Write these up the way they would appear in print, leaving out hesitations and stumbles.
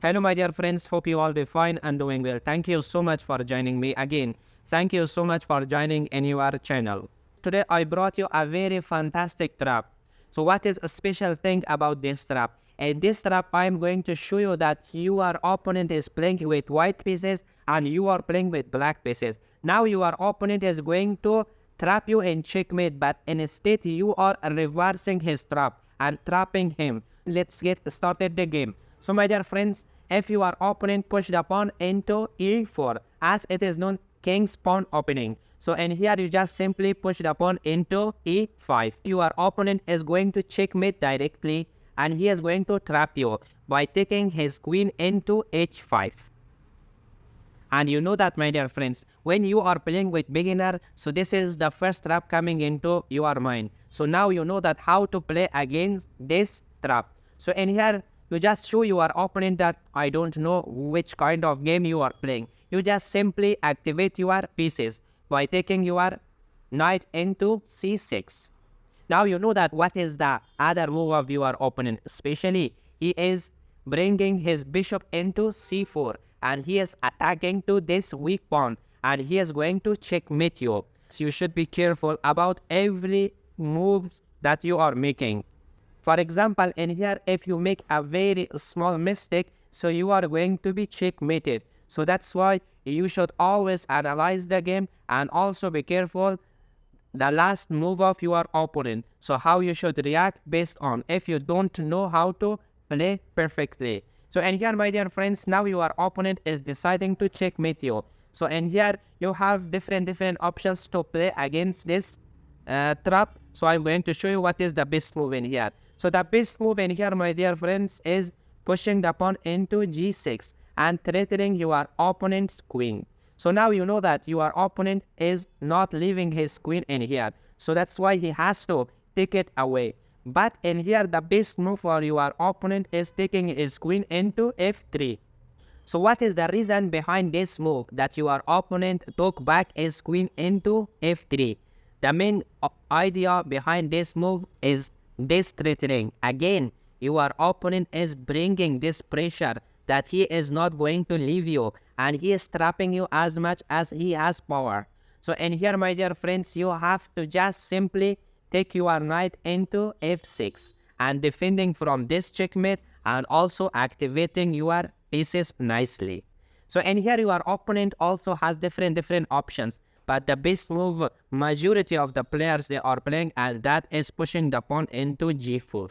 Hello my dear friends, hope you all be fine and doing well. Thank you so much for joining me again. Thank you so much for joining in your channel. Today I brought you a very fantastic trap. So what is a special thing about this trap? In this trap I am going to show you that your opponent is playing with white pieces and you are playing with black pieces. Now your opponent is going to trap you in checkmate, but instead you are reversing his trap and trapping him. Let's get started the game. So my dear friends, if your opponent pushed the pawn into e4, as it is known king's pawn opening. So in here you just simply push the pawn into e5. Your opponent is going to checkmate directly and he is going to trap you by taking his queen into h5. And you know that my dear friends, when you are playing with beginner, so this is the first trap coming into your mind. So now you know that how to play against this trap. So in here, you just show your opponent that I don't know which kind of game you are playing. You just simply activate your pieces by taking your knight into c6. Now you know that what is the other move of your opponent, especially he is bringing his bishop into c4 and he is attacking to this weak pawn and he is going to checkmate you. So you should be careful about every move that you are making. For example, in here, if you make a very small mistake, so you are going to be checkmated. So that's why you should always analyze the game and also be careful the last move of your opponent. So how you should react based on if you don't know how to play perfectly. So in here, my dear friends, now your opponent is deciding to checkmate you. So in here, you have different options to play against this trap. So I'm going to show you what is the best move in here. So the best move in here, my dear friends, is pushing the pawn into g6 and threatening your opponent's queen. So now you know that your opponent is not leaving his queen in here. So that's why he has to take it away. But in here, the best move for your opponent is taking his queen into f3. So what is the reason behind this move that your opponent took back his queen into f3? The main idea behind this move is this threatening. Again, your opponent is bringing this pressure that he is not going to leave you and he is trapping you as much as he has power. So in here, my dear friends, you have to just simply take your knight into f6 and defending from this checkmate and also activating your pieces nicely. So in here, your opponent also has different options. But the best move majority of the players they are playing, and that is pushing the pawn into g4.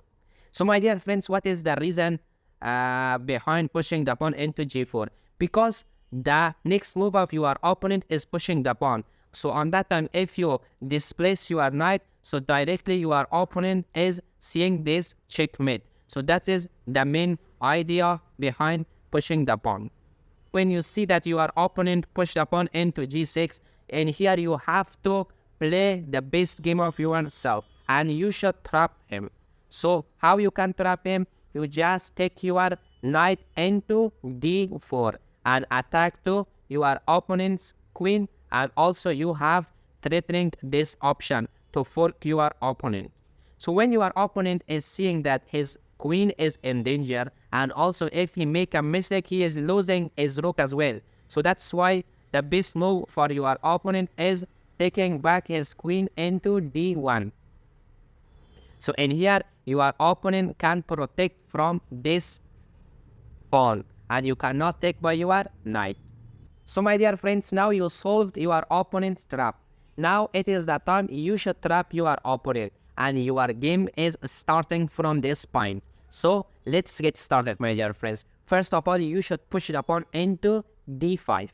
So my dear friends, what is the reason behind pushing the pawn into g4? Because the next move of your opponent is pushing the pawn. So on that time, if you displace your knight, so directly your opponent is seeing this checkmate. So that is the main idea behind pushing the pawn. When you see that your opponent pushed the pawn into g6, and here you have to play the best game of yourself and you should trap him. So how you can trap him? You just take your knight into d4 and attack to your opponent's queen, and also you have threatening this option to fork your opponent. So when your opponent is seeing that his queen is in danger, and also if he make a mistake, he is losing his rook as well. So that's why the best move for your opponent is taking back his queen into d1. So in here, your opponent can protect from this pawn and you cannot take by your knight. So my dear friends, now you solved your opponent's trap. Now it is the time you should trap your opponent and your game is starting from this point. So let's get started, my dear friends. First of all, you should push the pawn into d5.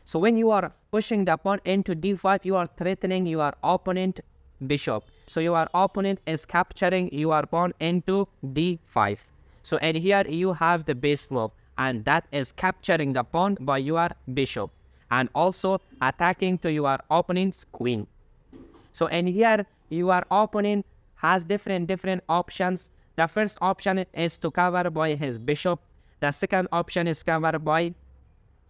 So when you are pushing the pawn into d5, you are threatening your opponent bishop. So your opponent is capturing your pawn into d5. So in here you have the best move, and that is capturing the pawn by your bishop and also attacking to your opponent's queen. So in here your opponent has different options. The first option is to cover by his bishop. The second option is covered by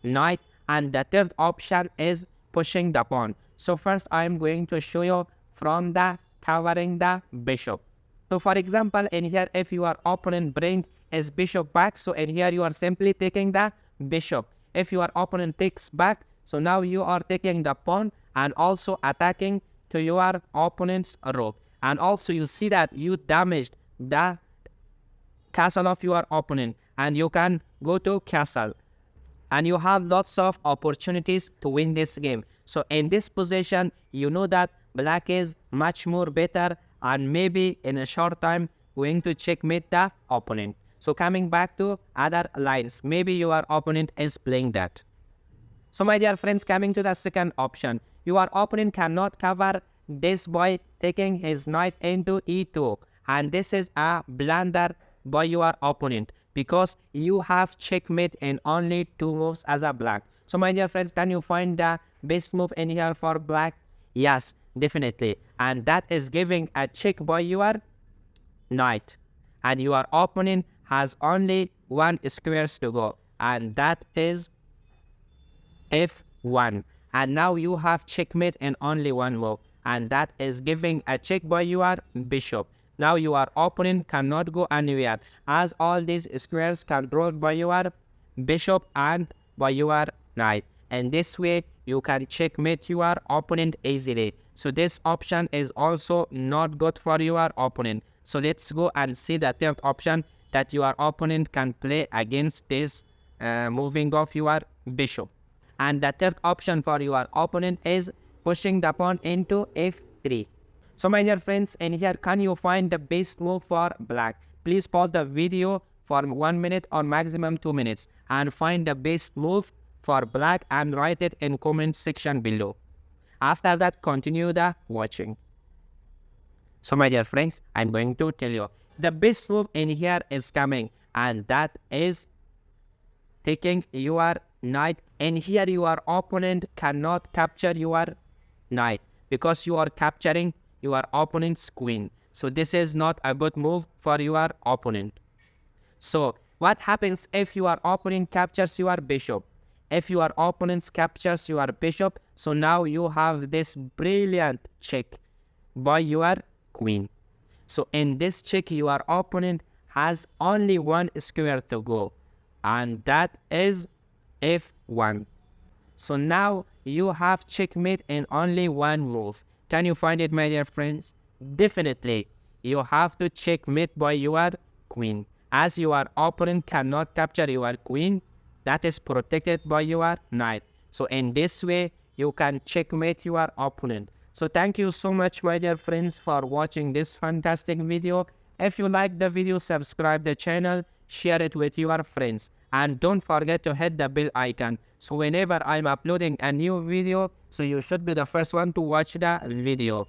knight. And the third option is pushing the pawn. So first I am going to show you from the covering the bishop. So for example, in here, if your opponent brings his bishop back, so in here you are simply taking the bishop. If your opponent takes back, so now you are taking the pawn and also attacking to your opponent's rook. And also you see that you damaged the castle of your opponent, and you can go to castle, and you have lots of opportunities to win this game. So in this position, you know that black is much more better, and maybe in a short time going to checkmate the opponent. So coming back to other lines, maybe your opponent is playing that. So my dear friends, coming to the second option, your opponent cannot cover this by taking his knight into e2, and this is a blunder by your opponent because you have checkmate in only 2 moves as a black. So my dear friends, can you find the best move in here for black? Yes, definitely, and that is giving a check by your knight, and your opponent has only 1 squares to go, and that is f1, and now you have checkmate in only 1 move, and that is giving a check by your bishop. Now your opponent cannot go anywhere as all these squares controlled by your bishop and by your knight, and this way you can checkmate your opponent easily. So this option is also not good for your opponent. So let's go and see the third option that your opponent can play against this moving of your bishop. And the third option for your opponent is pushing the pawn into f3. So my dear friends, in here, can you find the best move for black? Please pause the video for 1 minute or maximum 2 minutes and find the best move for black and write it in comment section below. After that, continue the watching. So my dear friends, I'm going to tell you the best move in here is coming, and that is taking your knight. And here your opponent cannot capture your knight because you are capturing your opponent's queen. So this is not a good move for your opponent. So what happens if your opponent captures your bishop? If your opponent captures your bishop, so now you have this brilliant check by your queen. So in this check, your opponent has only 1 square to go, and that is f1. So now you have checkmate in only 1 move. Can you find it, my dear friends? Definitely, you have to checkmate by your queen, as your opponent cannot capture your queen that is protected by your knight. So in this way, you can checkmate your opponent. So thank you so much, my dear friends, for watching this fantastic video. If you like the video, subscribe the channel, share it with your friends, and don't forget to hit the bell icon. So whenever I'm uploading a new video, so you should be the first one to watch the video.